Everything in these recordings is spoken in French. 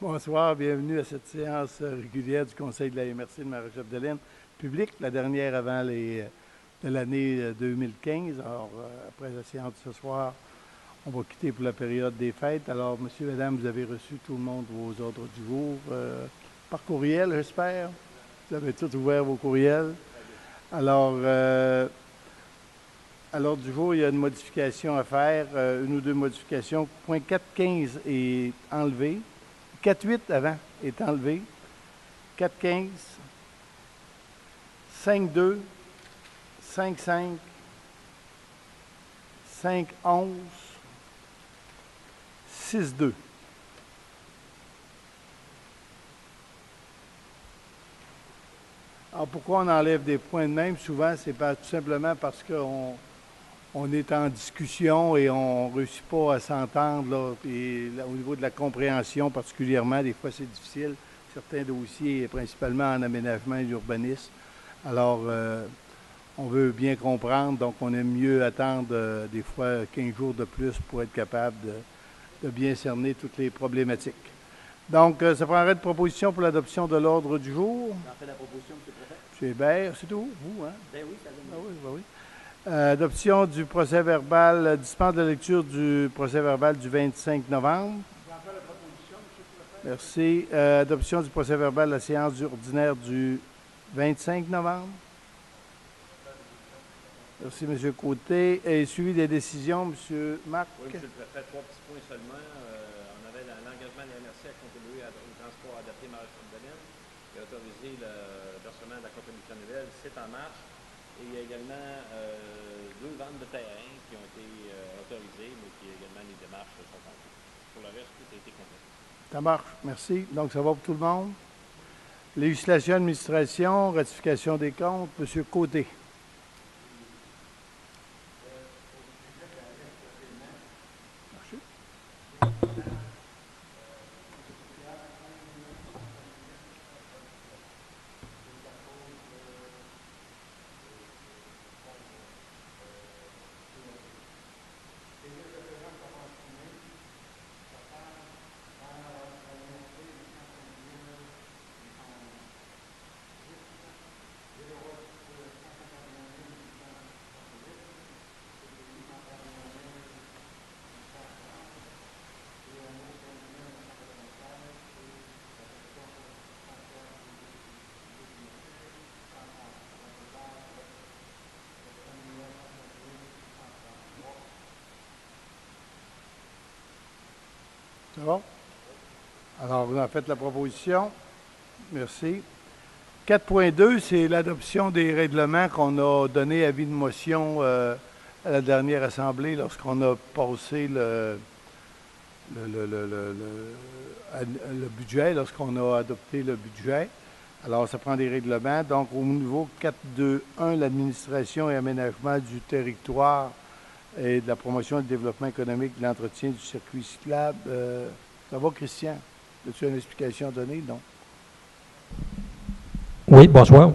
Bonsoir, bienvenue à cette séance régulière du Conseil de la MRC de Marie-Chapdelaine, publique, la dernière avant de l'année 2015. Alors, après la séance de ce soir, on va quitter pour la période des fêtes. Alors, messieurs, mesdames, vous avez reçu tout le monde vos ordres du jour par courriel, j'espère. Vous avez tous ouvert vos courriels. Alors, à l'ordre du jour, il y a une modification à faire, une ou deux modifications. Point 4.15 est enlevé. 4.8 avant est enlevé. 4.15, 5.2, 5.5, 5.11, 6.2. Alors, pourquoi on enlève des points de même? Souvent, c'est tout simplement parce qu'on est en discussion et on ne réussit pas à s'entendre. Et là, au niveau de la compréhension particulièrement, des fois, c'est difficile. Certains dossiers, principalement en aménagement et urbanisme. Alors, on veut bien comprendre, donc on aime mieux attendre des fois 15 jours de plus pour être capable de bien cerner toutes les problématiques. Donc, ça prendrait de proposition pour l'adoption de l'ordre du jour. J'en fais la proposition, M. le Préfet. M. Hébert, c'est tout, vous, hein? Ben oui, ça donne. Ah oui, ben oui. Adoption du procès-verbal, dispense de lecture du procès-verbal du 25 novembre. J'en fais la proposition, M. le Préfet. Merci. Adoption du procès-verbal de la séance ordinaire du 25 novembre. Merci, M. Côté. Et suivi des décisions, M. Marc. Oui, M. le Préfet, 3 petits points seulement. On avait l'engagement de la MRC à contribuer au transport adapté Marie-Chapdelaine et autoriser le versement de la contribution annuelle. C'est en marche. Et il y a également 2 ventes de terrain qui ont été autorisées, mais qui également les démarches sont en cours. Pour le reste, tout a été complété. Ça marche. Merci. Donc, ça va pour tout le monde. Législation, administration, ratification des comptes. M. Côté. Ça va? Alors, vous en faites la proposition. Merci. 4.2, c'est l'adoption des règlements qu'on a donné avis de motion à la dernière Assemblée lorsqu'on a passé le budget, lorsqu'on a adopté le budget. Alors, ça prend des règlements. Donc, au niveau 4.2.1, l'administration et aménagement du territoire et de la promotion et du développement économique, de l'entretien du circuit cyclable. Ça va, Christian? As-tu une explication à donner? Non? Oui, bonsoir.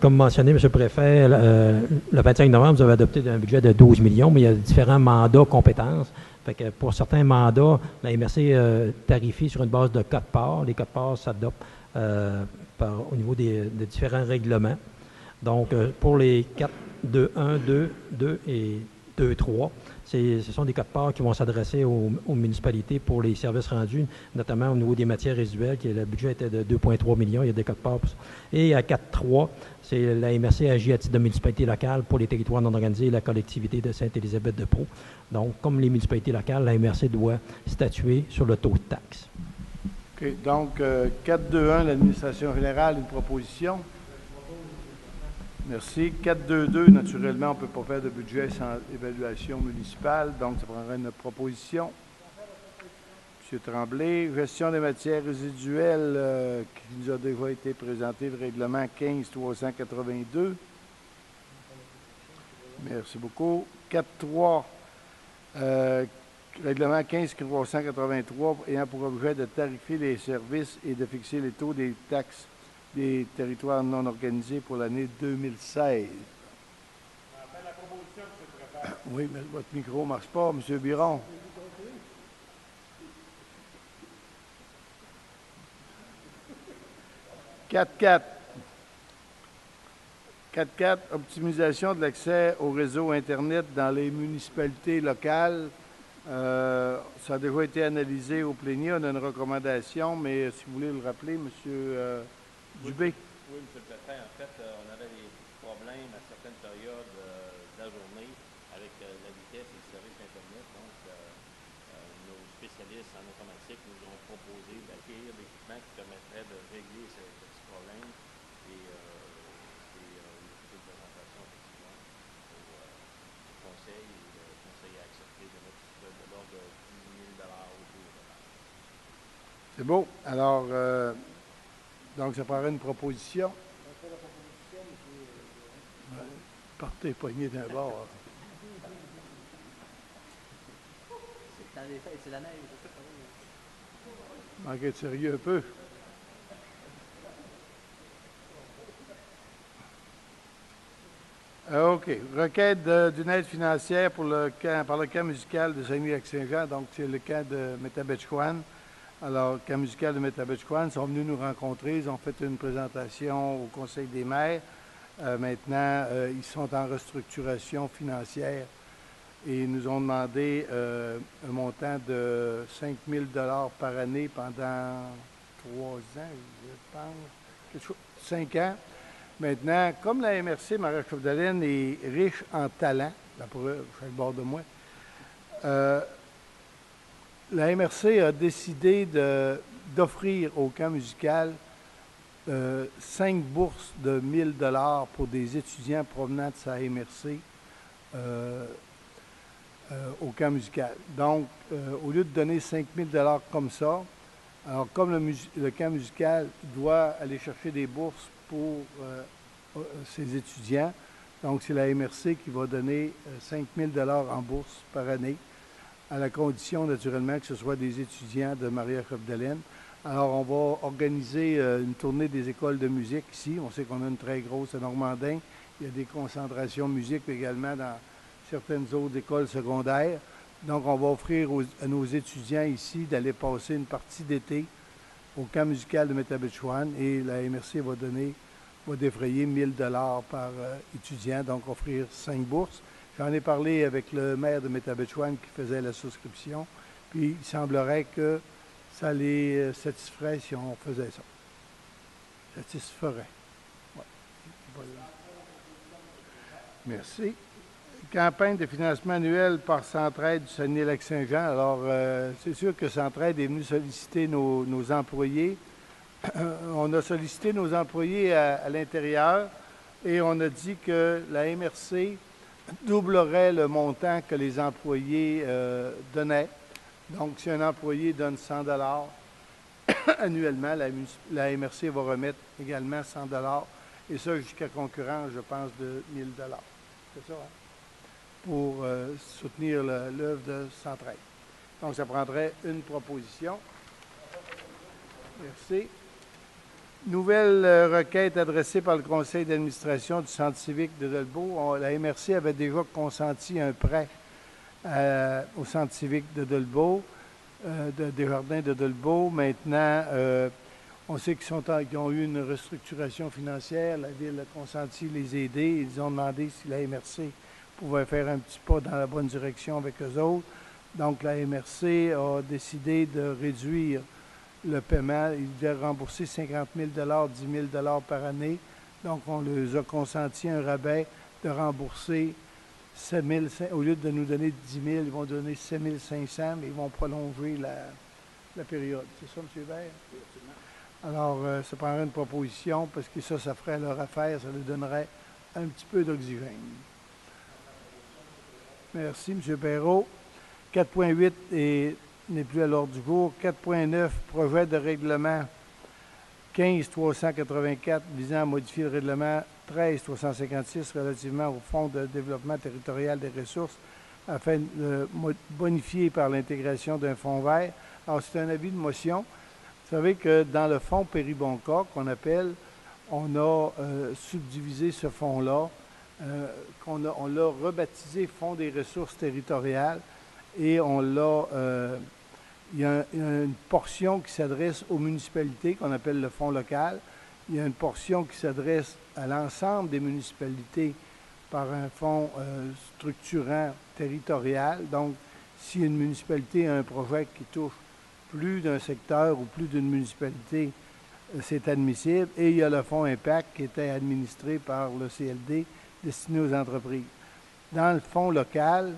Comme mentionné, M. le Préfet, le 25 novembre, vous avez adopté un budget de 12 millions, mais il y a différents mandats compétences. Fait que pour certains mandats, la MRC tarifie sur une base de quote-part. Les quote-parts s'adoptent au niveau des différents règlements. Donc, pour les 4, 2, 1, 2, 2 et 2, 3, ce sont des quote-parts qui vont s'adresser aux municipalités pour les services rendus, notamment au niveau des matières résiduelles, le budget était de 2,3 millions, il y a des quote-parts pour ça. Et à 4.3, c'est la MRC agit à titre de municipalité locale pour les territoires non organisés et la collectivité de Sainte-Élisabeth-de-Pau. Donc, comme les municipalités locales, la MRC doit statuer sur le taux de taxe. OK. Donc, 4.2.1, l'administration générale, une proposition. Merci. 4.2.2, naturellement, on ne peut pas faire de budget sans évaluation municipale, donc ça prendrait une proposition. M. Tremblay, gestion des matières résiduelles qui nous a déjà été présenté, le règlement 15.382. Merci beaucoup. 4.3, règlement 15.383 ayant pour objet de tarifier les services et de fixer les taux des taxes des territoires non organisés pour l'année 2016. La proposition, M. le Préfet. Oui, mais votre micro ne marche pas, M. Biron. 4.4. 4.4, optimisation de l'accès au réseau Internet dans les municipalités locales. Ça a déjà été analysé au plénier. On a une recommandation, mais si vous voulez le rappeler, M. Dubé. Oui, M. le Préfet. En fait, on avait des problèmes à certaines périodes de la journée avec la vitesse et le service Internet. Donc, nos spécialistes en informatique nous ont proposé d'acquérir des équipements qui permettraient de régler ce petit problème et une petite présentation effectivement au conseil. Et le conseil a accepté de mettre de l'ordre de 10 000 autour de ça. C'est beau. Alors, donc, ça prendrait une proposition. Partez poigné d'un bord. C'est dans les fêtes, c'est la neige. Manquez de sérieux un peu. OK. Requête d'une aide financière pour par le camp musical de Saguenay-Lac-Saint-Jean. Donc, c'est le camp de Métabetchouane. Alors, le camp musical de Métabetchouane sont venus nous rencontrer. Ils ont fait une présentation au Conseil des maires. Maintenant, ils sont en restructuration financière et ils nous ont demandé un montant de 5 000 $ par année pendant 3 ans, je pense, 5 ans. Maintenant, comme la MRC Marie-Chapdelaine est riche en talent, là pour chaque bord de moi, la MRC a décidé d'offrir au camp musical 5 bourses de 1 000 $ pour des étudiants provenant de sa MRC au camp musical. Donc, au lieu de donner 5 000 $ comme ça, alors comme le camp musical doit aller chercher des bourses pour ses étudiants, donc c'est la MRC qui va donner 5 000 $ en bourse par année, à la condition naturellement que ce soit des étudiants de Maria-Chapdelaine. Alors, on va organiser une tournée des écoles de musique ici. On sait qu'on a une très grosse à Normandin. Il y a des concentrations musique également dans certaines autres écoles secondaires. Donc, on va offrir à nos étudiants ici d'aller passer une partie d'été au camp musical de Métabetchouane et la MRC va défrayer 1 000 $ par étudiant, donc offrir 5 bourses. J'en ai parlé avec le maire de Métabetchouane qui faisait la souscription, puis il semblerait que ça les satisferait si on faisait ça. Satisferait. Ouais. Merci. Campagne de financement annuel par Centraide du Saguenay-Lac-Saint-Jean. Alors, c'est sûr que Centraide est venu solliciter nos employés. On a sollicité nos employés à l'intérieur et on a dit que la MRC doublerait le montant que les employés donnaient. Donc, si un employé donne 100 $ annuellement, la MRC va remettre également 100 $, et ça jusqu'à concurrence, je pense, de 1 000 $. C'est ça, hein? Pour soutenir l'œuvre de Centraide. Donc, ça prendrait une proposition. Merci. Nouvelle requête adressée par le conseil d'administration du Centre civique de Dolbeau. La MRC avait déjà consenti un prêt au Centre civique de Dolbeau, des jardins de Dolbeau. Maintenant, on sait qu'ils ont eu une restructuration financière. La Ville a consenti les aider. Ils ont demandé si la MRC pouvait faire un petit pas dans la bonne direction avec eux autres. Donc, la MRC a décidé de réduire le paiement. Ils devaient rembourser 50 000 $, 10 000 $ par année. Donc, on leur a consenti un rabais de rembourser 7 000, au lieu de nous donner 10 000, ils vont donner 7 500, mais ils vont prolonger la période. C'est ça, M. Hébert? Oui, absolument. Alors, ça prendrait une proposition, parce que ça ferait leur affaire, ça leur donnerait un petit peu d'oxygène. Merci, M. Perrault. 4.8 n'est plus à l'ordre du jour. 4.9, projet de règlement 15-384 visant à modifier le règlement 13-356 relativement au Fonds de développement territorial des ressources afin de bonifier par l'intégration d'un fonds vert. Alors, c'est un avis de motion. Vous savez que dans le fonds Péribonca, qu'on appelle, on a subdivisé ce fonds-là, on l'a rebaptisé Fonds des ressources territoriales et on l'a... il y a une portion qui s'adresse aux municipalités qu'on appelle le fonds local il y a une portion qui s'adresse à l'ensemble des municipalités par un fonds structurant territorial. Donc, si une municipalité a un projet qui touche plus d'un secteur ou plus d'une municipalité, c'est admissible. Et il y a le fonds Impact qui était administré par le CLD destiné aux entreprises. Dans le fonds local,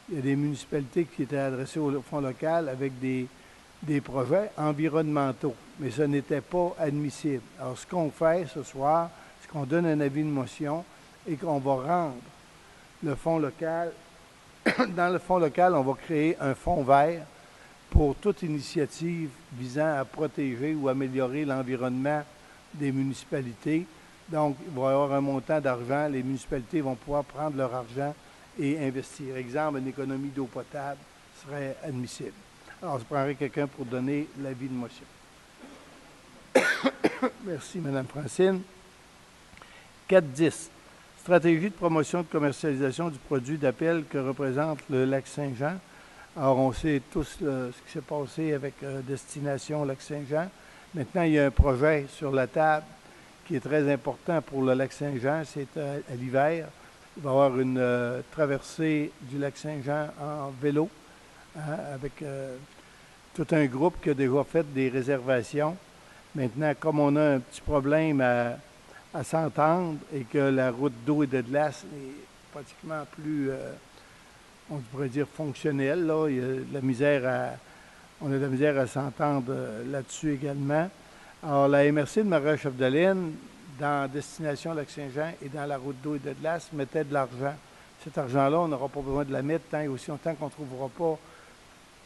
il y a des municipalités qui étaient adressées au fonds local avec des projets environnementaux, mais ce n'était pas admissible. Alors, ce qu'on fait ce soir, c'est qu'on donne un avis de motion et qu'on va rendre le fonds local. Dans le fonds local, on va créer un fonds vert pour toute initiative visant à protéger ou améliorer l'environnement des municipalités. Donc, il va y avoir un montant d'argent. Les municipalités vont pouvoir prendre leur argent et investir. Exemple, une économie d'eau potable serait admissible. Alors, je prendrai quelqu'un pour donner l'avis de motion. Merci, Mme Francine. 4.10. Stratégie de promotion de commercialisation du produit d'appel que représente le Lac-Saint-Jean. Alors, on sait tous ce qui s'est passé avec Destination Lac-Saint-Jean. Maintenant, il y a un projet sur la table qui est très important pour le Lac-Saint-Jean. C'est à l'hiver. Il va y avoir une traversée du Lac-Saint-Jean en vélo avec tout un groupe qui a déjà fait des réservations. Maintenant, comme on a un petit problème à s'entendre et que la route d'eau et de glace est pratiquement plus, on pourrait dire, fonctionnelle, là, il y a de la misère on a de la misère à s'entendre là-dessus également. Alors, la MRC de Marais-Chapdelaine, dans Destination Lac-Saint-Jean et dans la route d'eau et de glace, mettait de l'argent. Cet argent-là, on n'aura pas besoin de la mettre tant et aussi longtemps qu'on ne trouvera pas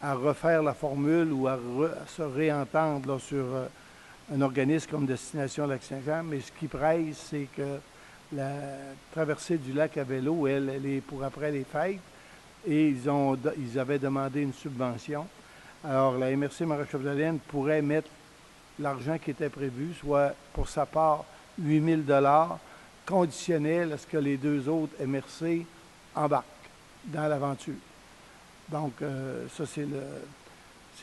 à refaire la formule ou à se réentendre là, sur un organisme comme Destination Lac-Saint-Jean. Mais ce qui presse, c'est que la traversée du lac à vélo, elle est pour après les fêtes. Et ils avaient demandé une subvention. Alors, la MRC Marais-Chapdelaine pourrait mettre l'argent qui était prévu, soit pour sa part 8 000 $ conditionnel à ce que les deux autres MRC embarquent dans l'aventure. Donc, ça, c'est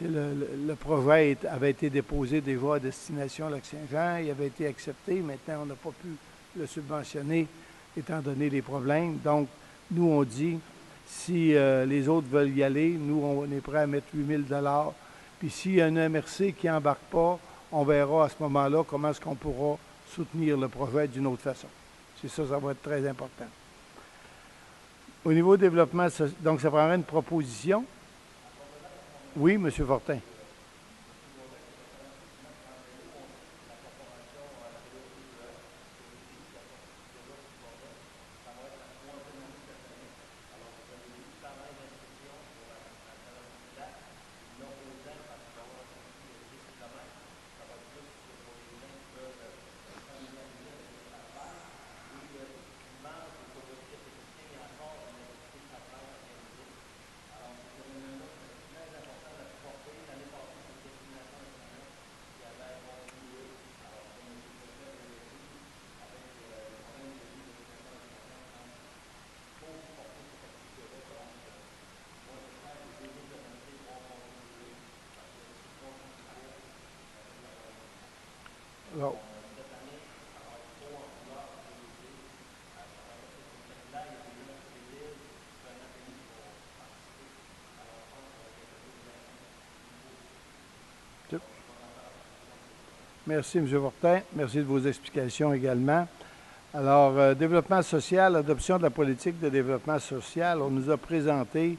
le projet avait été déposé déjà à Destination Lac-Saint-Jean. Il avait été accepté. Maintenant, on n'a pas pu le subventionner étant donné les problèmes. Donc, nous, on dit, si les autres veulent y aller, nous, on est prêt à mettre 8 000 $. Puis s'il y a un MRC qui n'embarque pas, on verra à ce moment-là comment est-ce qu'on pourra soutenir le projet d'une autre façon. C'est ça, ça va être très important. Au niveau développement, donc ça prendrait une proposition. Oui, M. Fortin. Alors, merci, M. Fortin. Merci de vos explications également. Alors, développement social, adoption de la politique de développement social. On nous a présenté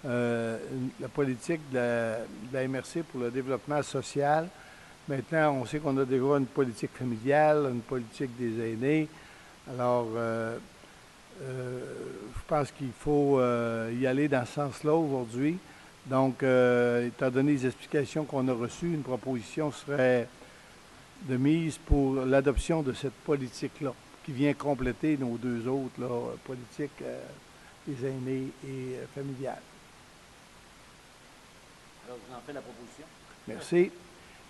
la politique de la MRC pour le développement social. Maintenant, on sait qu'on a déjà une politique familiale, une politique des aînés. Alors, je pense qu'il faut y aller dans ce sens-là aujourd'hui. Donc, étant donné les explications qu'on a reçues, une proposition serait de mise pour l'adoption de cette politique-là, qui vient compléter nos deux autres là, politiques des aînés et familiales. Alors, je vous en fais la proposition. Merci.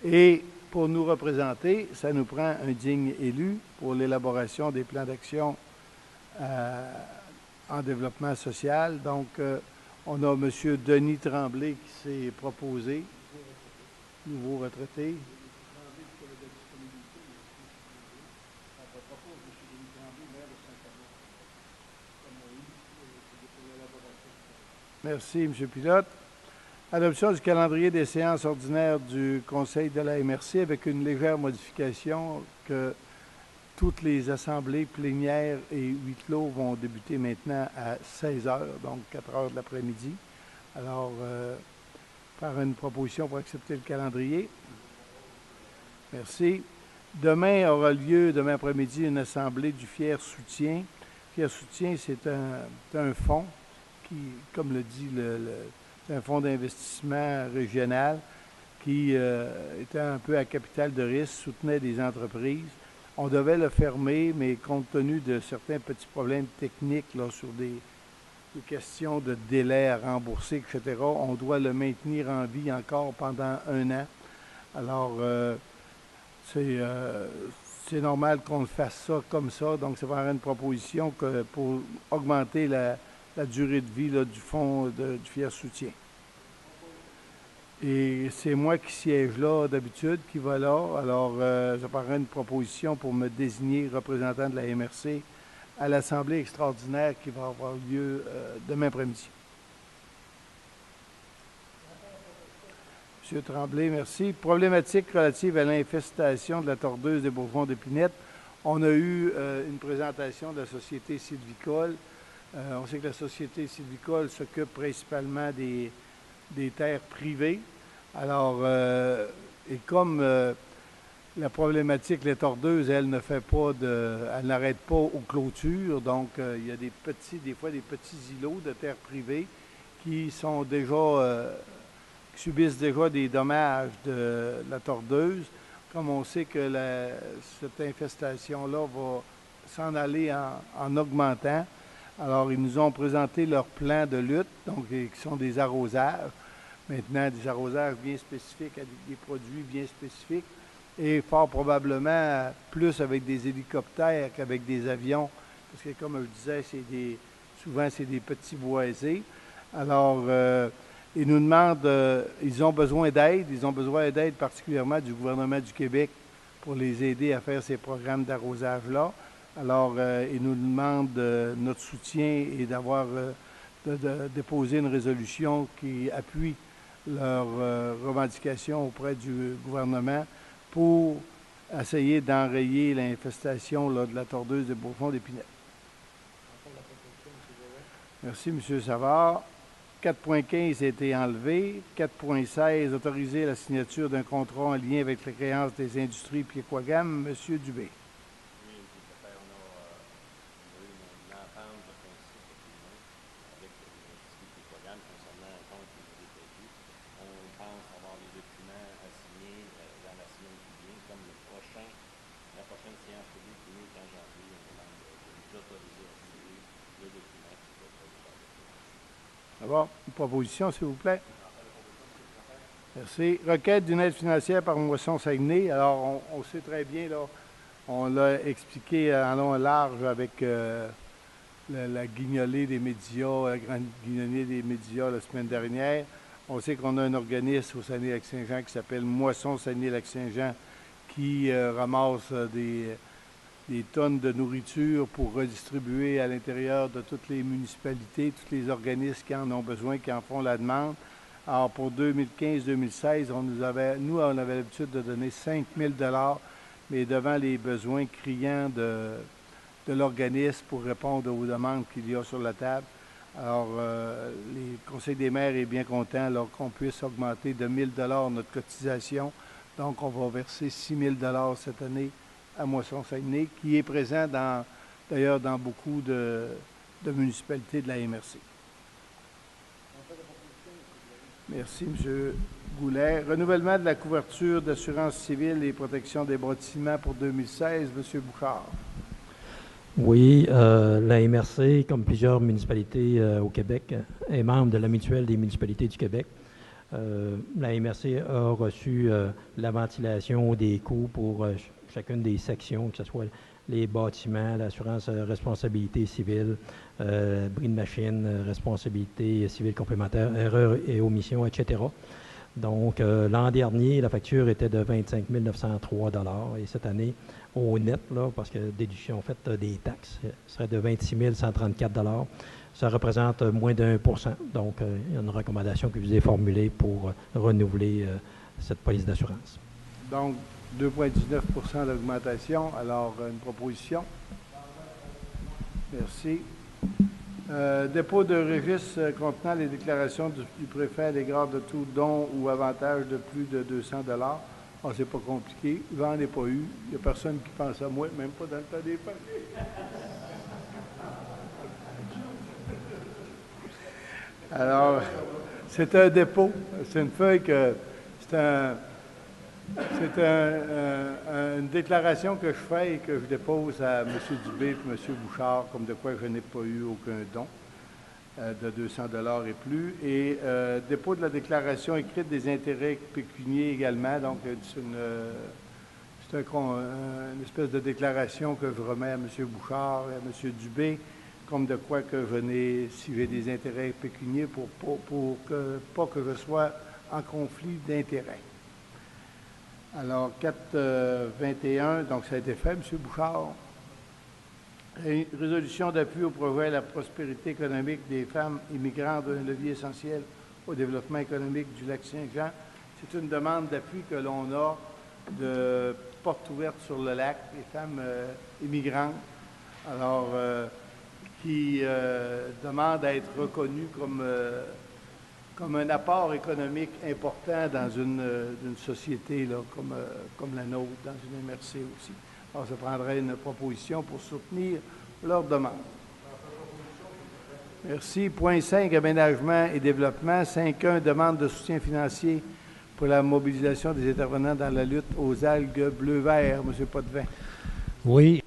Et pour nous représenter, ça nous prend un digne élu pour l'élaboration des plans d'action en développement social. Donc, on a M. Denis Tremblay qui s'est proposé, nouveau retraité. Merci, M. Pilote. Adoption du calendrier des séances ordinaires du Conseil de la MRC avec une légère modification que toutes les assemblées plénières et huis clos vont débuter maintenant à 16 heures, donc 4 heures de l'après-midi. Alors, par une proposition pour accepter le calendrier. Merci. Demain aura lieu, demain après-midi, une assemblée du Fier Soutien. Fier Soutien, c'est un fonds qui, comme le dit c'est un fonds d'investissement régional qui était un peu à capital de risque, soutenait des entreprises. On devait le fermer, mais compte tenu de certains petits problèmes techniques là, sur des questions de délai à rembourser, etc., on doit le maintenir en vie encore pendant 1 an. Alors, c'est normal qu'on le fasse ça comme ça. Donc, ça va avoir une proposition pour augmenter la durée de vie là, du fonds du Fier Soutien. Et c'est moi qui siège là d'habitude, qui va là. Alors, ça paraît une proposition pour me désigner représentant de la MRC à l'Assemblée extraordinaire qui va avoir lieu demain après-midi. M. Tremblay, merci. Problématique relative à l'infestation de la tordeuse des bourgeons d'épinette. On a eu une présentation de la Société sylvicole. On sait que la Société sylvicole s'occupe principalement des terres privées. Alors, et comme la problématique, les tordeuses, elle elle n'arrête pas aux clôtures, donc il y a des fois des petits îlots de terres privées qui sont déjà, qui subissent déjà des dommages de la tordeuse. Comme on sait que cette infestation-là va s'en aller en augmentant. Alors, ils nous ont présenté leur plan de lutte, donc qui sont des arrosages. Maintenant, des arrosages bien spécifiques avec des produits bien spécifiques et fort probablement plus avec des hélicoptères qu'avec des avions. Parce que, comme je disais, souvent, c'est des petits boisés. Alors, ils nous demandent, ils ont besoin d'aide. Ils ont besoin d'aide particulièrement du gouvernement du Québec pour les aider à faire ces programmes d'arrosage-là. Alors, ils nous demandent notre soutien et de déposer une résolution qui appuie leurs revendications auprès du gouvernement pour essayer d'enrayer l'infestation de la tordeuse des bourgeons d'épinette. Merci, M. Savard. 4.15 a été enlevé. 4.16, autoriser la signature d'un contrat en lien avec la créance des industries Piquet-Quagam. M. Dubé. D'abord, une proposition, s'il vous plaît. Merci. Requête d'une aide financière par Moisson-Saguenay. Alors, on sait très bien, là, on l'a expliqué en long et large avec la guignolée des médias, la grande guignolée des médias la semaine dernière. On sait qu'on a un organisme au Saguenay-Lac-Saint-Jean qui s'appelle Moisson-Saguenay-Lac-Saint-Jean qui ramasse des tonnes de nourriture pour redistribuer à l'intérieur de toutes les municipalités, tous les organismes qui en ont besoin, qui en font la demande. Alors, pour 2015-2016, on avait l'habitude de donner 5 000 $, mais devant les besoins criants de l'organisme pour répondre aux demandes qu'il y a sur la table. Alors, le Conseil des maires est bien content qu'on puisse augmenter de 1 000 $ notre cotisation. Donc, on va verser 6 000 $ cette année à Moisson-Saguenay, qui est présent d'ailleurs dans beaucoup de municipalités de la MRC. Merci, M. Goulet. Renouvellement de la couverture d'assurance civile et protection des bâtiments pour 2016, M. Bouchard. Oui, la MRC, comme plusieurs municipalités au Québec, est membre de la Mutuelle des municipalités du Québec. La MRC a reçu la ventilation des coûts pour chacune des sections, que ce soit les bâtiments, l'assurance responsabilité civile, bris de machine, responsabilité civile complémentaire, erreurs et omissions, etc. Donc, l'an dernier, la facture était de 25 903 $ et cette année, au net, là, parce que déduction faite des taxes, ce serait de 26 134 $. ça représente moins d'1 %. Donc, il y a une recommandation qui vous est formulée pour renouveler cette police d'assurance. Donc, 2,19 d'augmentation. Alors, une proposition. Merci. Dépôt de registre contenant les déclarations du préfet à l'égard de tout don ou avantage de plus de 200 $. Ah, c'est pas compliqué. J'en ai pas eu. Il n'y a personne qui pense à moi, même pas dans le temps des fêtes. Alors, c'est un dépôt. C'est une feuille que... C'est une déclaration que je fais et que je dépose à M. Dubé et M. Bouchard, comme de quoi je n'ai pas eu aucun don de 200 $ et plus. Et dépôt de la déclaration écrite des intérêts pécuniaires également. Donc, c'est une espèce de déclaration que je remets à M. Bouchard et à M. Dubé, comme de quoi que je n'ai, si j'ai des intérêts pécuniaires, pour que, pas que je sois en conflit d'intérêts. Alors, 4,21, donc ça a été fait, M. Bouchard. Résolution d'appui au projet La prospérité économique des femmes immigrantes, un levier essentiel au développement économique du Lac-Saint-Jean. C'est une demande d'appui que l'on a de porte ouverte sur le lac, les femmes immigrantes, alors qui demandent à être reconnues comme un apport économique important dans une société là, comme la nôtre, dans une MRC aussi. Alors, ça prendrait une proposition pour soutenir leur demande. Merci. Point 5, aménagement et développement. 5.1, demande de soutien financier pour la mobilisation des intervenants dans la lutte aux algues bleu-vert. M. Potvin. Oui.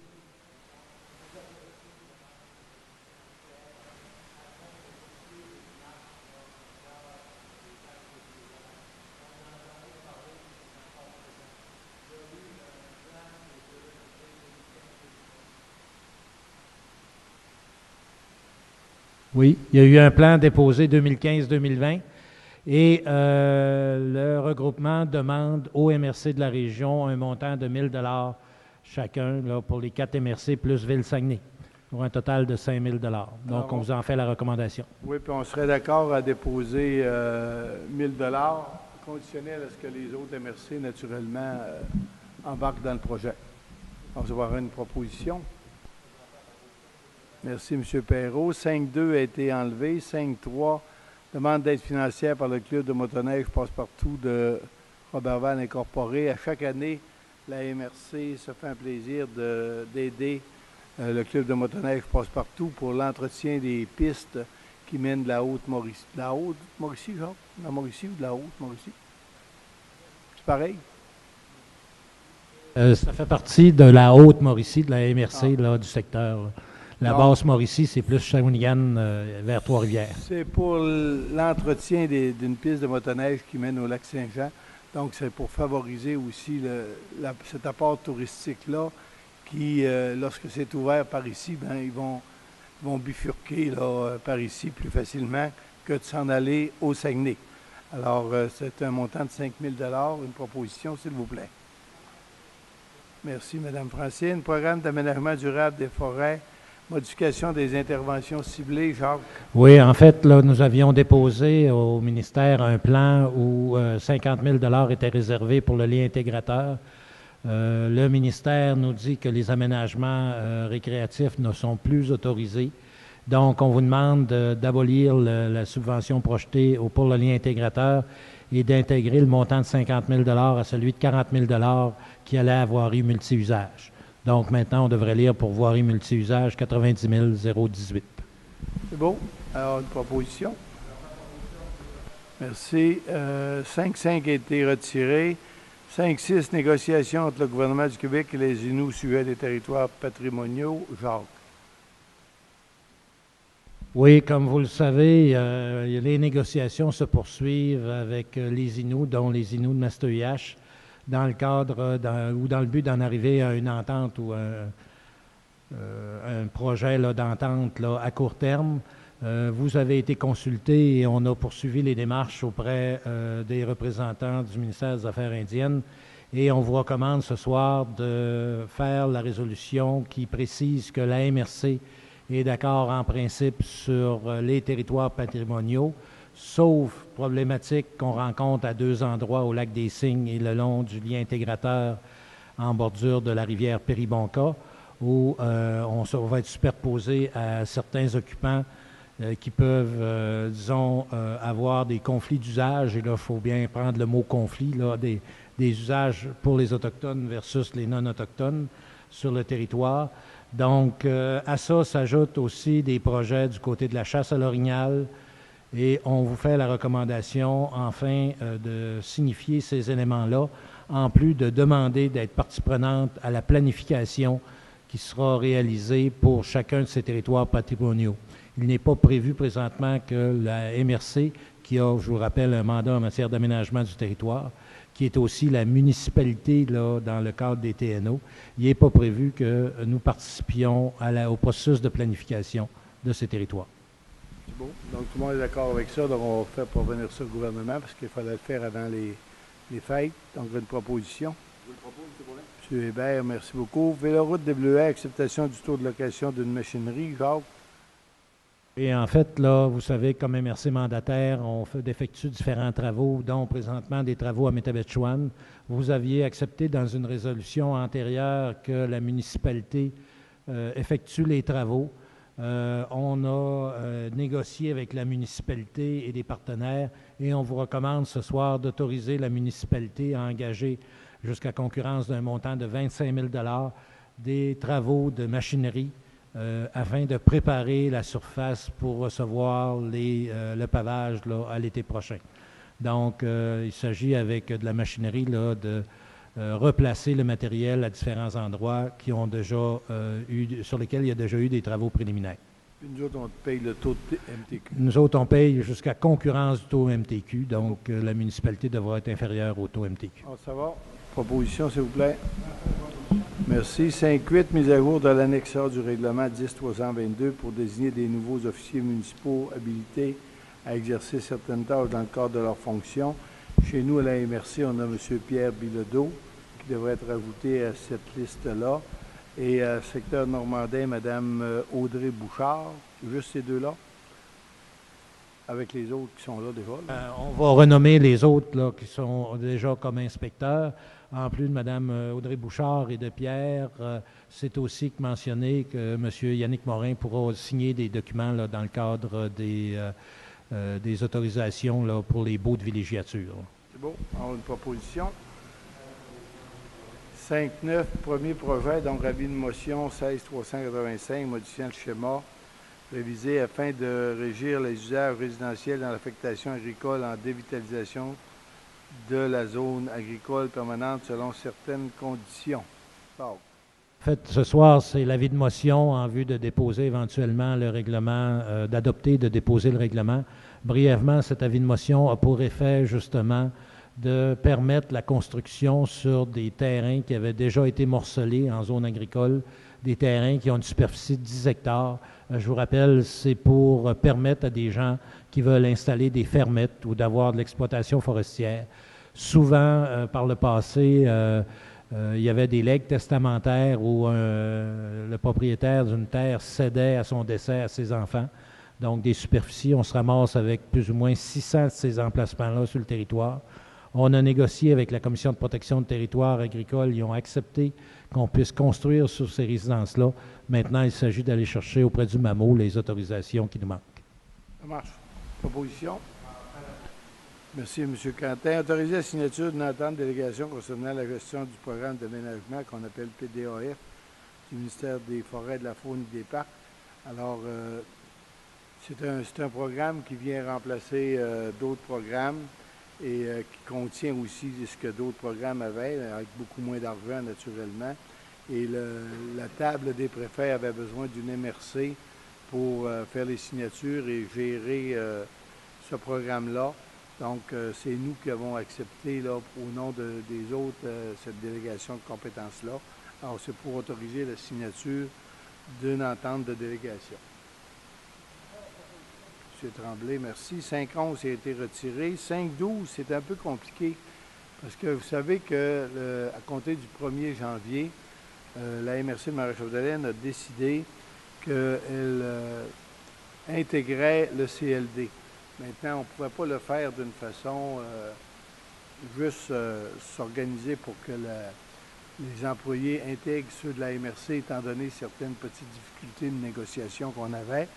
Oui, il y a eu un plan déposé 2015-2020 et le regroupement demande aux MRC de la région un montant de 1 000 $ chacun là, pour les 4 MRC plus Ville-Saguenay, pour un total de 5 000 $. Donc, on vous en fait la recommandation. Oui, puis on serait d'accord à déposer 1 000 $, conditionnel à ce que les autres MRC, naturellement, embarquent dans le projet. On va avoir une proposition. Merci, M. Perrault. 5.2 a été enlevé. 5.3, demande d'aide financière par le club de motoneige Passe-Partout de Roberval Incorporé. À chaque année, la MRC se fait un plaisir d'aider le club de motoneige Passe-Partout pour l'entretien des pistes qui mènent de la Haute-Mauricie. De la Haute-Mauricie, Jacques? De la Mauricie ou de la Haute-Mauricie? C'est pareil? Ça fait partie de la Haute-Mauricie, de la MRC, là, du secteur. La Basse-Mauricie, c'est plus Shawinigan vers Trois-Rivières. C'est pour l'entretien d'une piste de motoneige qui mène au lac Saint-Jean. Donc, c'est pour favoriser aussi cet apport touristique-là qui, lorsque c'est ouvert par ici, ben, ils vont bifurquer là, par ici plus facilement que de s'en aller au Saguenay. Alors, c'est un montant de 5 000 $. Une proposition, s'il vous plaît. Merci, Mme Francine. Programme d'aménagement durable des forêts. Modification des interventions ciblées, Jacques. Oui, en fait, là, nous avions déposé au ministère un plan où 50 000 $ étaient réservés pour le lien intégrateur. Le ministère nous dit que les aménagements récréatifs ne sont plus autorisés. Donc, on vous demande d'abolir la subvention projetée pour le lien intégrateur et d'intégrer le montant de 50 000 $ à celui de 40 000 $ qui allait à voirie multi-usage. Donc, maintenant, on devrait lire pour voirie multi-usage 90 018. C'est beau. Alors, une proposition. Merci. 5.5 a été retiré. 5.6, négociation entre le gouvernement du Québec et les Inuits au sujet des territoires patrimoniaux. Jacques. Oui, comme vous le savez, les négociations se poursuivent avec les Inuits, dont les Inuits de Mastoyache, dans le cadre ou dans le but d'en arriver à une entente ou un projet d'entente à court terme. Vous avez été consulté et on a poursuivi les démarches auprès des représentants du ministère des Affaires indiennes et on vous recommande ce soir de faire la résolution qui précise que la MRC est d'accord en principe sur les territoires patrimoniaux, sauf problématiques qu'on rencontre à 2 endroits au lac des Cygnes et le long du lien intégrateur en bordure de la rivière Péribonka, où on va être superposé à certains occupants qui peuvent, disons, avoir des conflits d'usage. Et là, il faut bien prendre le mot conflit, là, des usages pour les Autochtones versus les non-Autochtones sur le territoire. Donc, à ça s'ajoutent aussi des projets du côté de la chasse à l'orignal. Et on vous fait la recommandation, enfin, de signifier ces éléments-là, en plus de demander d'être partie prenante à la planification qui sera réalisée pour chacun de ces territoires patrimoniaux. Il n'est pas prévu présentement que la MRC, qui a, je vous rappelle, un mandat en matière d'aménagement du territoire, qui est aussi la municipalité là, dans le cadre des TNO, il n'est pas prévu que nous participions au processus de planification de ces territoires. C'est beau. Donc, tout le monde est d'accord avec ça. Donc, on va faire parvenir ça au gouvernement parce qu'il fallait le faire avant les fêtes. Donc, une proposition. Je vous le propose, M. Paulin. M. Hébert, merci beaucoup. Véloroute des Bleuets, acceptation du taux de location d'une machinerie. Jacques? Et en fait, là, vous savez, comme MRC mandataire, on effectue différents travaux, dont présentement des travaux à Métabetchouan. Vous aviez accepté dans une résolution antérieure que la municipalité effectue les travaux. On a négocié avec la municipalité et des partenaires et on vous recommande ce soir d'autoriser la municipalité à engager jusqu'à concurrence d'un montant de 25 000 $ des travaux de machinerie afin de préparer la surface pour recevoir le pavage là, à l'été prochain. Donc, il s'agit avec de la machinerie là, de replacer le matériel à différents endroits qui ont déjà sur lesquels il y a déjà eu des travaux préliminaires. Puis nous autres, on paye le taux de MTQ. Nous autres, on paye jusqu'à concurrence du taux MTQ, donc la municipalité devra être inférieure au taux MTQ. Ça va. Proposition, s'il vous plaît. Merci. 5.8, mise à jour de l'annexe A du règlement 10.322 pour désigner des nouveaux officiers municipaux habilités à exercer certaines tâches dans le cadre de leurs fonctions. Chez nous, à la MRC, on a M. Pierre Bilodeau qui devrait être ajouté à cette liste-là. Et secteur normandin, Mme Audrey Bouchard. Juste ces deux-là, avec les autres qui sont là déjà. On va renommer les autres là, qui sont déjà comme inspecteurs. En plus de Mme Audrey Bouchard et de Pierre, c'est aussi mentionné que M. Yannick Morin pourra signer des documents là, dans le cadre des autorisations là, pour les baux de villégiature. C'est beau. On a une proposition. 5.9, premier projet, donc avis de motion 16.385, modifiant le schéma révisé afin de régir les usages résidentiels dans l'affectation agricole en dévitalisation de la zone agricole permanente selon certaines conditions. Bon. En fait, ce soir, c'est l'avis de motion en vue de déposer éventuellement le règlement, d'adopter, de déposer le règlement. Brièvement, cet avis de motion a pour effet, justement, de permettre la construction sur des terrains qui avaient déjà été morcelés en zone agricole, des terrains qui ont une superficie de 10 hectares. Je vous rappelle, c'est pour permettre à des gens qui veulent installer des fermettes ou d'avoir de l'exploitation forestière. Souvent, par le passé, il y avait des legs testamentaires où le propriétaire d'une terre cédait à son décès à ses enfants. Donc, des superficies, on se ramasse avec plus ou moins 600 de ces emplacements-là sur le territoire. On a négocié avec la Commission de protection de territoire agricole. Ils ont accepté qu'on puisse construire sur ces résidences-là. Maintenant, il s'agit d'aller chercher auprès du MAMO les autorisations qui nous manquent. Ça marche. Proposition. Merci, M. Quentin. Autoriser la signature d'une entente de délégation concernant la gestion du programme d'aménagement qu'on appelle PDAF du ministère des Forêts, de la Faune et des Parcs. Alors, c'est un programme qui vient remplacer d'autres programmes et qui contient aussi ce que d'autres programmes avaient, avec beaucoup moins d'argent naturellement. Et la table des préfets avait besoin d'une MRC pour faire les signatures et gérer ce programme-là. Donc, c'est nous qui avons accepté là, au nom des autres cette délégation de compétences-là. Alors, c'est pour autoriser la signature d'une entente de délégation. M. Tremblay, merci. 5.11 a été retiré. 5.12, c'est un peu compliqué parce que vous savez que à compter du 1er janvier, la MRC de Maréchal-Madeleine a décidé qu'elle intégrait le CLD. Maintenant, on ne pouvait pas le faire d'une façon juste s'organiser pour que les employés intègrent ceux de la MRC, étant donné certaines petites difficultés de négociation qu'on avait.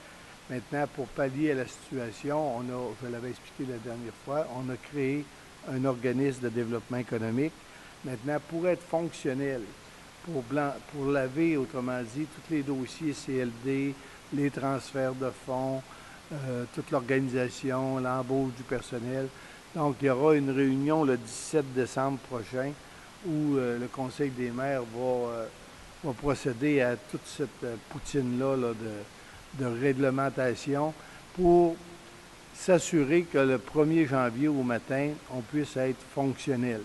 Maintenant, pour pallier à la situation, je l'avais expliqué la dernière fois, on a créé un organisme de développement économique. Maintenant, pour être fonctionnel, pour laver, autrement dit, tous les dossiers CLD, les transferts de fonds, toute l'organisation, l'embauche du personnel. Donc, il y aura une réunion le 17 décembre prochain où le Conseil des maires va procéder à toute cette poutine-là de réglementation pour s'assurer que le 1er janvier au matin, on puisse être fonctionnel.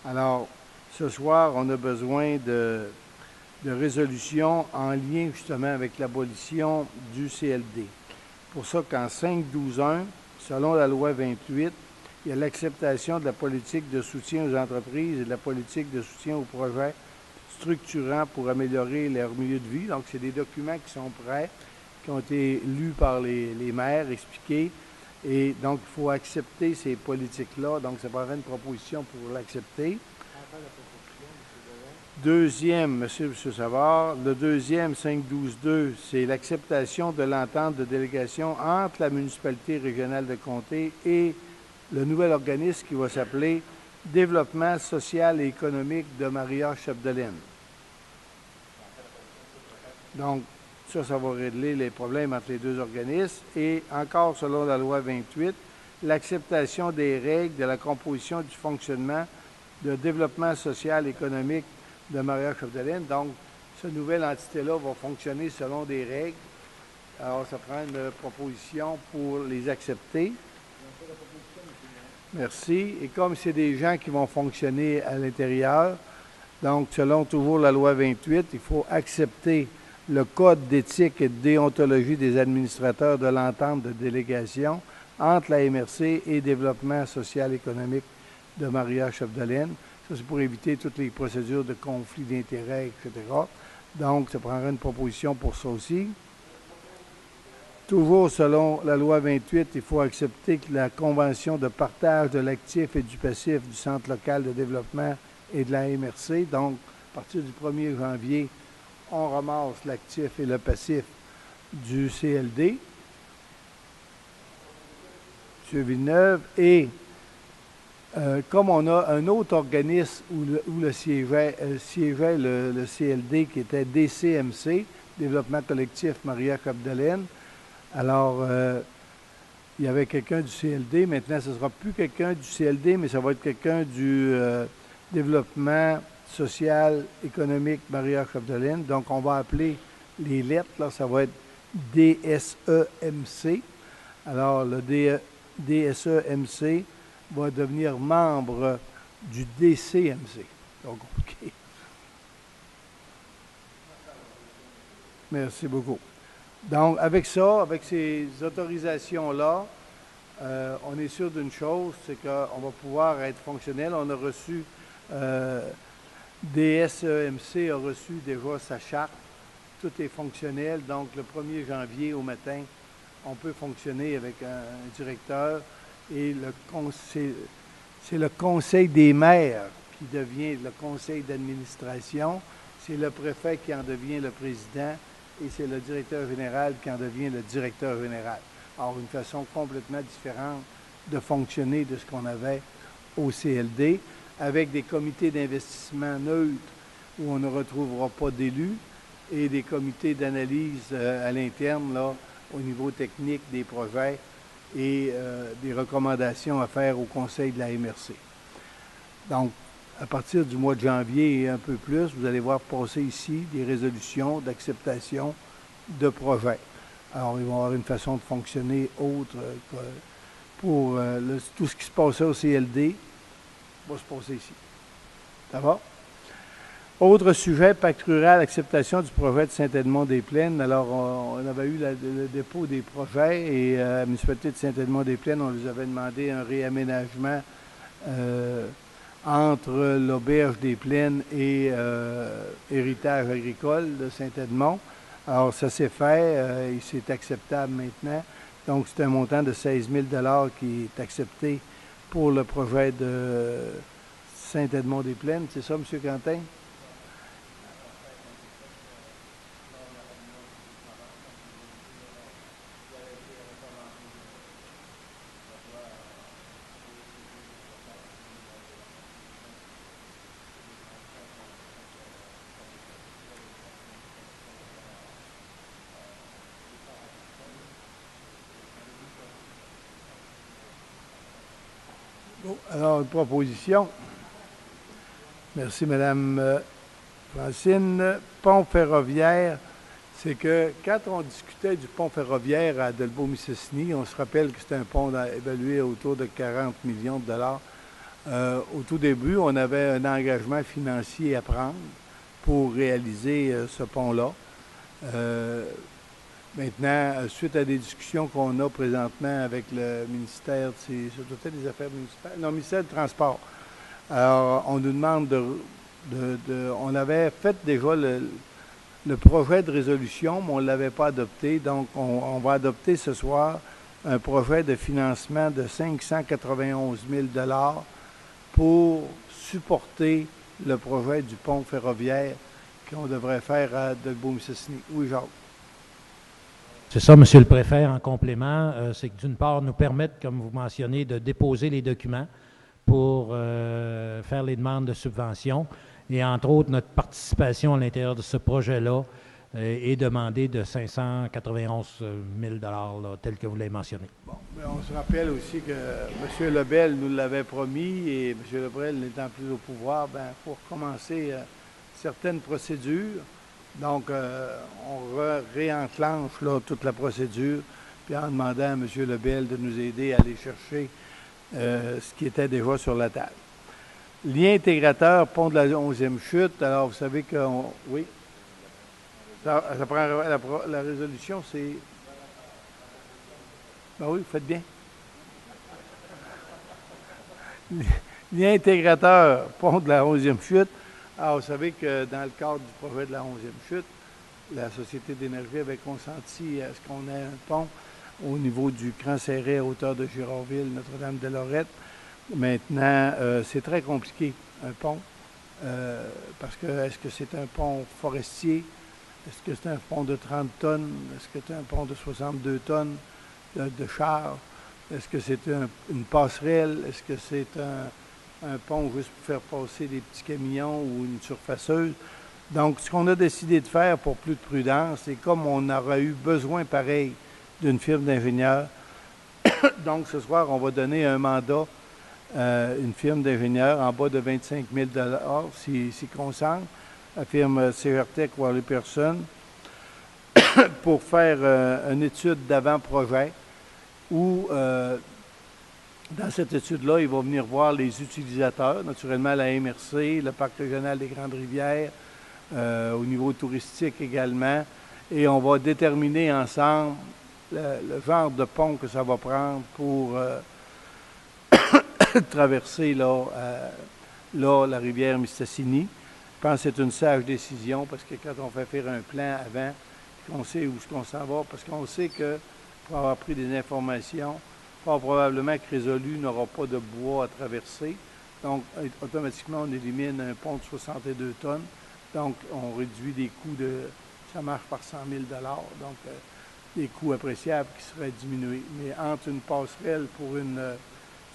Alors, ce soir, on a besoin de résolutions en lien justement avec l'abolition du CLD. Pour ça qu'en 5.12.1, selon la loi 28, il y a l'acceptation de la politique de soutien aux entreprises et de la politique de soutien aux projets structurants pour améliorer leur milieu de vie. Donc, c'est des documents qui sont prêts, qui ont été lus par les maires, expliqués. Et donc, il faut accepter ces politiques-là. Donc, ça prendrait une proposition pour l'accepter. Deuxième, M. Savard, le deuxième, 5.12.2, c'est l'acceptation de l'entente de délégation entre la municipalité régionale de Comté et le nouvel organisme qui va s'appeler Développement social et économique de Maria-Chapdelaine. Donc, ça va régler les problèmes entre les deux organismes. Et encore, selon la loi 28, l'acceptation des règles de la composition du fonctionnement de développement social et économique de Maria-Chapdelaine. Donc, cette nouvelle entité-là va fonctionner selon des règles. Alors, ça prend une proposition pour les accepter. Merci. Et comme c'est des gens qui vont fonctionner à l'intérieur, donc, selon toujours la loi 28, il faut accepter le code d'éthique et de déontologie des administrateurs de l'entente de délégation entre la MRC et Développement social et économique de Maria-Chapdelaine. Ça, c'est pour éviter toutes les procédures de conflit d'intérêts, etc. Donc, ça prendra une proposition pour ça aussi. Toujours selon la loi 28, il faut accepter que la convention de partage de l'actif et du passif du Centre local de développement et de la MRC. Donc, à partir du 1er janvier, on ramasse l'actif et le passif du CLD. M. Villeneuve. Et comme on a un autre organisme où le siégeait le CLD qui était DCMC, Développement collectif Maria-Chapdelaine, alors il y avait quelqu'un du CLD. Maintenant, ce ne sera plus quelqu'un du CLD, mais ça va être quelqu'un du Développement social, économique Maria-Chapdelaine. Donc, on va appeler les lettres, là, ça va être DSEMC. Alors, le DSEMC va devenir membre du DCMC. Donc, OK. Merci beaucoup. Donc, avec ça, avec ces autorisations-là, on est sûr d'une chose, c'est qu'on va pouvoir être fonctionnel. On a reçu, DSEMC a reçu déjà sa charte. Tout est fonctionnel. Donc, le 1er janvier au matin, on peut fonctionner avec un directeur. Et c'est le conseil des maires qui devient le conseil d'administration. C'est le préfet qui en devient le président. Et c'est le directeur général qui en devient le directeur général. Alors, une façon complètement différente de fonctionner de ce qu'on avait au CLD, avec des comités d'investissement neutres où on ne retrouvera pas d'élus et des comités d'analyse à l'interne, là, au niveau technique des projets et des recommandations à faire au conseil de la MRC. Donc, à partir du mois de janvier et un peu plus, vous allez voir passer ici des résolutions d'acceptation de projets. Alors, ils vont avoir une façon de fonctionner autre pour tout ce qui se passait au CLD va se passer ici. Ça va? Autre sujet, pacte rural, acceptation du projet de Saint-Edmond-des-Plaines. Alors, on avait eu le dépôt des projets et à la municipalité de Saint-Edmond-des-Plaines, on lui avait demandé un réaménagement entre l'Auberge des Plaines et Héritage agricole de Saint-Edmond. Alors, ça s'est fait, et c'est acceptable maintenant. Donc, c'est un montant de 16 000 qui est accepté pour le projet de Saint-Edmond-des-Plaines. C'est ça, M. Quentin? Bon, alors, une proposition. Merci, Mme Francine. Pont ferroviaire, c'est que quand on discutait du pont ferroviaire à Delbo-Mistassini, on se rappelle que c'était un pont évalué autour de 40 millions de dollars. Au tout début, on avait un engagement financier à prendre pour réaliser ce pont-là. Maintenant, suite à des discussions qu'on a présentement avec le ministère, ça doit être des Affaires municipales, non, ministère du Transport. Alors, on nous demande on avait fait déjà le projet de résolution, mais on ne l'avait pas adopté. Donc, on va adopter ce soir un projet de financement de 591 000 pour supporter le projet du pont ferroviaire qu'on devrait faire à Delbo-Mistassini. Oui, Jacques. C'est ça, Monsieur le Préfet, en complément, c'est que d'une part, nous permettre, comme vous mentionnez, de déposer les documents pour faire les demandes de subvention. Et entre autres, notre participation à l'intérieur de ce projet-là est demandée de 591 000 là, tel que vous l'avez mentionné. Bon, mais on se rappelle aussi que M. Lebel nous l'avait promis et M. Lebel n'étant plus au pouvoir, il faut recommencer certaines procédures. Donc, on réenclenche là, toute la procédure, puis en demandant à M. Lebel de nous aider à aller chercher ce qui était déjà sur la table. Lien intégrateur, pont de la 11e chute. Alors, vous savez que... Oui? Ça prend la résolution, c'est... Ben oui, vous faites bien. Lien intégrateur, pont de la 11e chute. Alors, vous savez que dans le cadre du projet de la 11e chute, la Société d'énergie avait consenti à ce qu'on ait un pont au niveau du Cran Serré à hauteur de Girardville, Notre-Dame-de-Lorette. Maintenant, c'est très compliqué, un pont, parce que est-ce que c'est un pont forestier? Est-ce que c'est un pont de 30 tonnes? Est-ce que c'est un pont de 62 tonnes de chars? Est-ce que c'est une passerelle? Est-ce que c'est un pont juste pour faire passer des petits camions ou une surfaceuse? Donc, ce qu'on a décidé de faire pour plus de prudence, c'est comme on aurait eu besoin, pareil, d'une firme d'ingénieurs. Donc, ce soir, on va donner un mandat une firme d'ingénieurs en bas de 25 000 s'y concentre, la firme CRTech Worley Pearson, pour faire une étude d'avant-projet où, dans cette étude-là, il va venir voir les utilisateurs, naturellement la MRC, le Parc régional des Grandes-Rivières, au niveau touristique également, et on va déterminer ensemble le genre de pont que ça va prendre pour traverser la rivière Mistassini. Je pense que c'est une sage décision parce que quand on fait faire un plan avant, qu'on sait où on s'en va, parce qu'on sait que pour avoir pris des informations, fort probablement que Résolu n'aura pas de bois à traverser. Donc, automatiquement, on élimine un pont de 62 tonnes. Donc, on réduit des coûts ça marche par 100 000 donc des coûts appréciables qui seraient diminués. Mais entre une passerelle pour une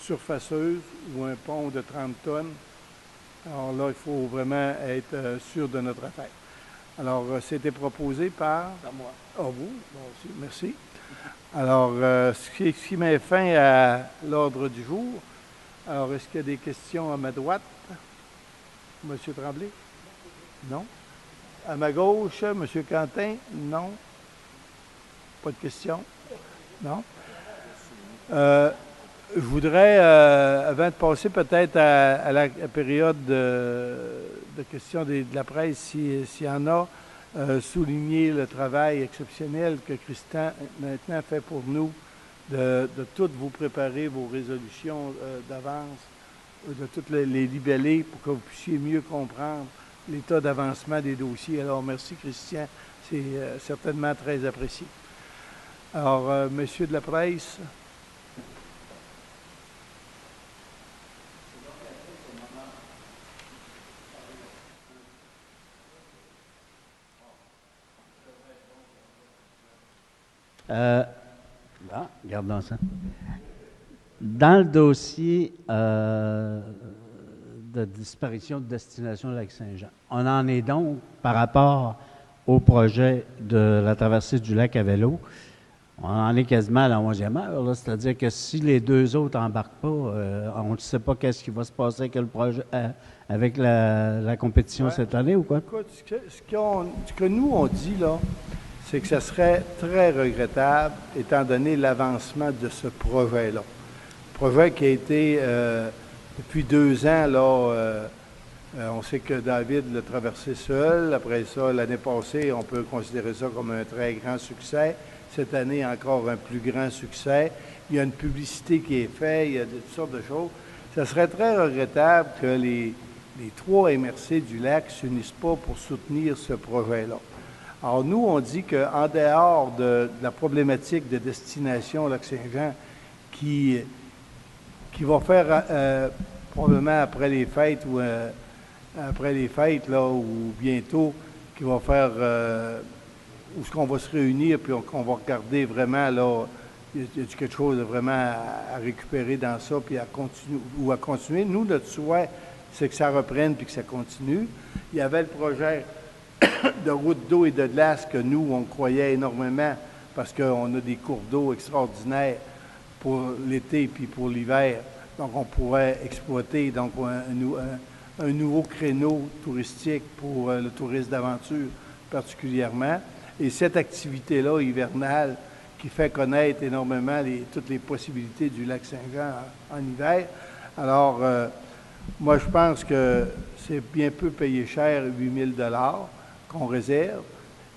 surfaceuse ou un pont de 30 tonnes, alors là, il faut vraiment être sûr de notre affaire. Alors, c'était proposé par... Par moi. Ah, vous? Bon, merci. Alors, ce qui met fin à l'ordre du jour. Alors, est-ce qu'il y a des questions à ma droite? Monsieur Tremblay? Non? À ma gauche, Monsieur Quentin? Non? Pas de questions? Non? Je voudrais, avant de passer peut-être à la période de questions de la presse, s'il y en a, souligner le travail exceptionnel que Christian maintenant fait pour nous, de toutes vous préparer vos résolutions d'avance, de toutes les libeller pour que vous puissiez mieux comprendre l'état d'avancement des dossiers. Alors, merci, Christian. C'est certainement très apprécié. Alors, Monsieur de la presse. Regardons ça. Dans le dossier de disparition de destination Lac-Saint-Jean, on en est donc par rapport au projet de la traversée du lac à vélo. On en est quasiment à la 11e heure, là. C'est-à-dire que si les deux autres n'embarquent pas, on ne sait pas qu'est-ce qui va se passer avec, le projet, avec la compétition cette année ou quoi? Écoute, ce que nous, on dit, là, c'est que ça serait très regrettable, étant donné l'avancement de ce projet-là. Projet qui a été, depuis 2 ans, là, on sait que David l'a traversé seul. Après ça, l'année passée, on peut considérer ça comme un très grand succès. Cette année, encore un plus grand succès. Il y a une publicité qui est faite, il y a toutes sortes de choses. Ça serait très regrettable que les 3 MRC du lac ne s'unissent pas pour soutenir ce projet-là. Alors, nous, on dit qu'en dehors de la problématique de destination Lac-Saint-Jean, qui va faire probablement après les fêtes là, ou bientôt, qui va faire où est-ce qu'on va se réunir, puis qu'on va regarder vraiment, là, il y a quelque chose de vraiment à récupérer dans ça, puis à continuer. Nous, notre souhait, c'est que ça reprenne puis que ça continue. Il y avait le projet de route d'eau et de glace que nous, on croyait énormément parce qu'on a des cours d'eau extraordinaires pour l'été puis pour l'hiver. Donc, on pourrait exploiter donc un nouveau créneau touristique pour le tourisme d'aventure particulièrement. Et cette activité-là, hivernale, qui fait connaître énormément toutes les possibilités du lac Saint-Jean en hiver. Alors, moi, je pense que c'est bien peu payé cher, 8 000 $ qu'on réserve.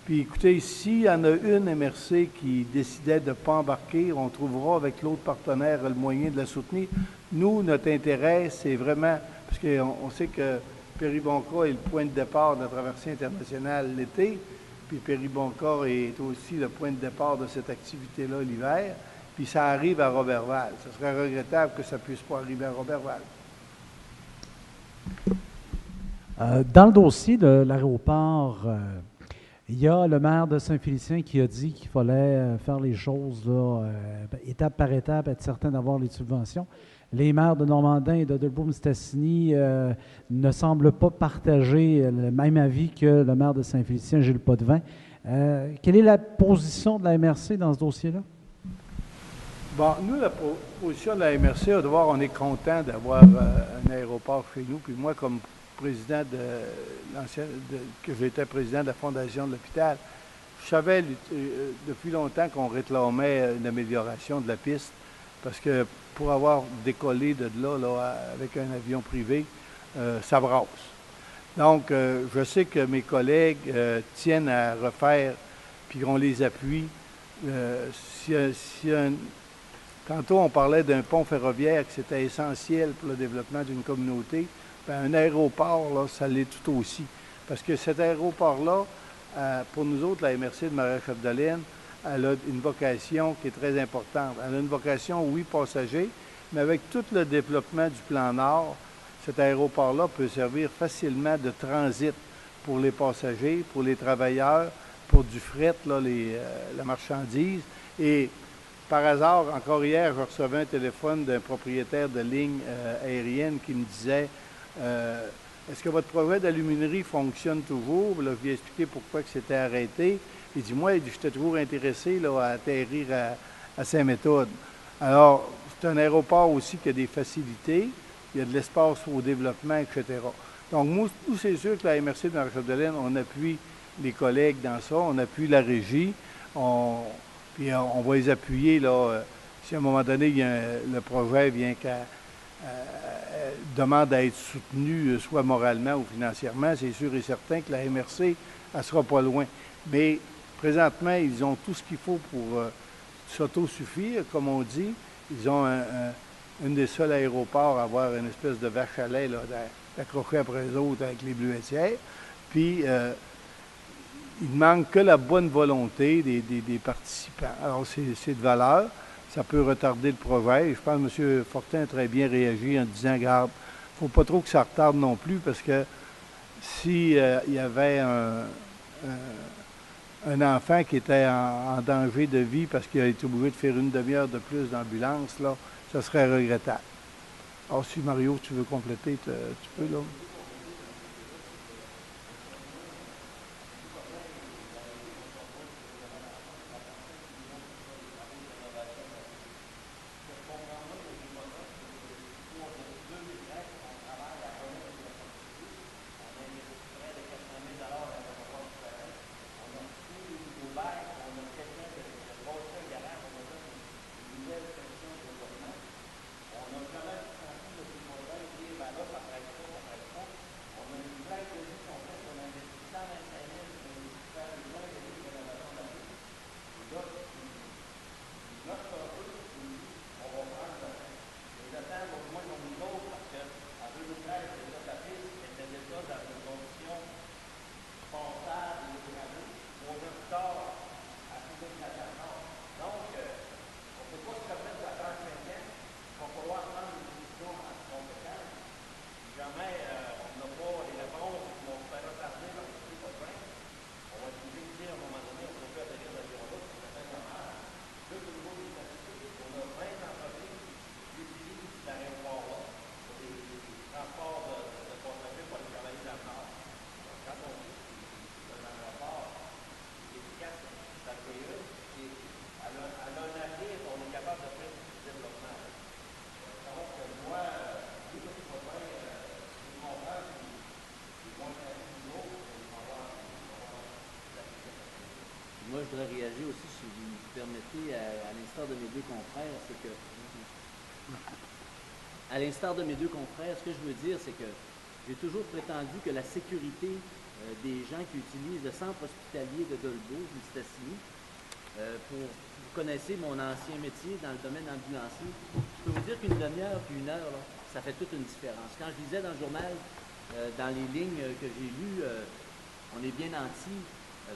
Puis, écoutez, s'il y en a une MRC qui décidait de ne pas embarquer, on trouvera avec l'autre partenaire le moyen de la soutenir. Nous, notre intérêt, c'est vraiment, parce qu'on sait que Péribonka est le point de départ de la traversée internationale l'été, puis Péribonka est aussi le point de départ de cette activité-là l'hiver, puis ça arrive à Roberval. Ce serait regrettable que ça ne puisse pas arriver à Roberval. Dans le dossier de l'aéroport, il y a le maire de Saint-Félicien qui a dit qu'il fallait faire les choses là, étape par étape, être certain d'avoir les subventions. Les maires de Normandin et de Delbourg-Mistassini ne semblent pas partager le même avis que le maire de Saint-Félicien, Gilles Potvin. Quelle est la position de la MRC dans ce dossier-là? Bon, nous, la position de la MRC, on est content d'avoir un aéroport chez nous. Puis moi, comme président que j'étais président de la Fondation de l'hôpital, je savais depuis longtemps qu'on réclamait une amélioration de la piste parce que pour avoir décollé de là avec un avion privé, ça brasse. Donc, je sais que mes collègues tiennent à refaire, puis qu'on les appuie. Tantôt, on parlait d'un pont ferroviaire que c'était essentiel pour le développement d'une communauté. Bien, un aéroport, là, ça l'est tout aussi. Parce que cet aéroport-là, pour nous autres, la MRC de Marais-Chapdelaine, elle a une vocation qui est très importante. Elle a une vocation, oui, passager, mais avec tout le développement du plan Nord, cet aéroport-là peut servir facilement de transit pour les passagers, pour les travailleurs, pour du fret, là, la marchandise. Et par hasard, encore hier, je recevais un téléphone d'un propriétaire de ligne aérienne qui me disait est-ce que votre projet d'aluminerie fonctionne toujours? Là, je lui ai expliqué pourquoi que c'était arrêté. Il dit, moi, j'étais toujours intéressé là, à atterrir à Saint-Méthode. Alors, c'est un aéroport aussi qui a des facilités, il y a de l'espace au développement, etc. Donc, nous, c'est sûr que la MRC de Marais-Chapdelaine, on appuie les collègues dans ça, on appuie la régie, puis on va les appuyer, là, si à un moment donné, le projet vient qu'à demande à être soutenu, soit moralement ou financièrement, c'est sûr et certain que la MRC, elle ne sera pas loin. Mais présentement, ils ont tout ce qu'il faut pour s'autosuffire, comme on dit. Ils ont une des seuls aéroports à avoir une espèce de vache à lait là, d'accrocher après les autres avec les bleuetières. Puis, il ne manque que la bonne volonté des participants. Alors, c'est de valeur. Ça peut retarder le projet. Et je pense que M. Fortin a très bien réagi en disant, regarde, il ne faut pas trop que ça retarde non plus parce que s'il y avait un enfant qui était en danger de vie parce qu'il a été obligé de faire une demi-heure de plus d'ambulance, là, ça serait regrettable. Alors, si Mario, tu veux compléter, tu peux, là. Moi, je voudrais réagir aussi, si vous me permettez, à l'instar de mes deux confrères, c'est que, à l'instar de mes deux confrères, ce que je veux dire, c'est que j'ai toujours prétendu que la sécurité des gens qui utilisent le centre hospitalier de Dolbeau, Mistassini, vous connaissez mon ancien métier dans le domaine ambulancier, je peux vous dire qu'une demi-heure puis une heure, là, ça fait toute une différence. Quand je lisais dans le journal, dans les lignes que j'ai lues, on est bien nantis,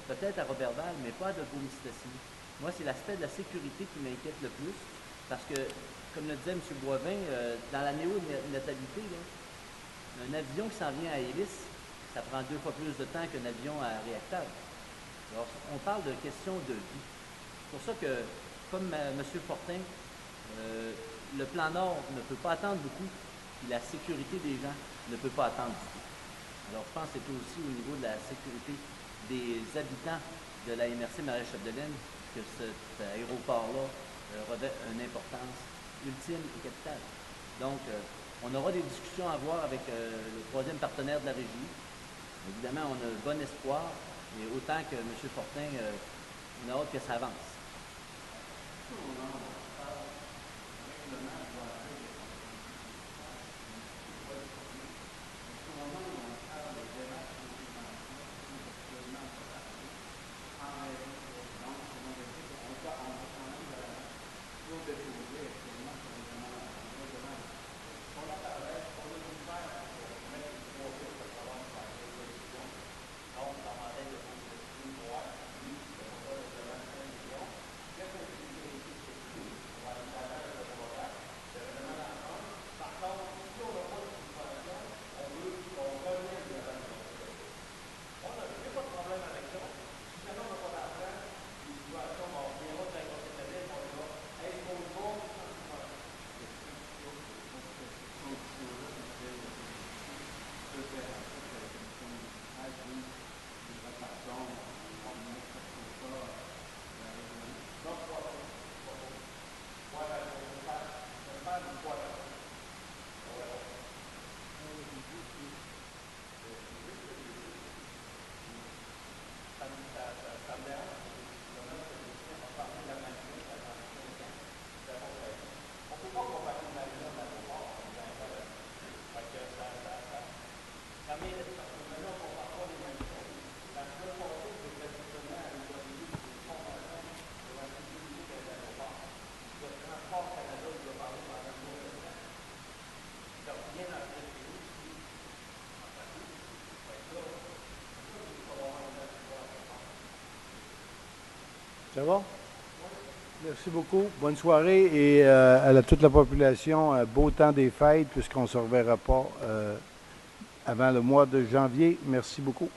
peut-être à Roberval, mais pas à Dolbeau-Mistassini. Moi, c'est l'aspect de la sécurité qui m'inquiète le plus, parce que, comme le disait M. Boivin, dans la néonatalité, là, un avion qui s'en vient à hélice, ça prend 2 fois plus de temps qu'un avion à réacteur. Alors, on parle de questions de vie. C'est pour ça que, comme M. Fortin, le plan Nord ne peut pas attendre beaucoup, puis la sécurité des gens ne peut pas attendre du tout. Alors, je pense que c'est aussi au niveau de la sécurité des habitants de la MRC Marais-Chapdelaine que cet aéroport-là revêt une importance ultime et capitale. Donc, on aura des discussions à avoir avec le troisième partenaire de la régie. Évidemment, on a bon espoir, et autant que M. Fortin, on a hâte que ça avance. Ça va? Merci beaucoup. Bonne soirée et toute la population, beau temps des fêtes puisqu'on ne se reverra pas avant le mois de janvier. Merci beaucoup.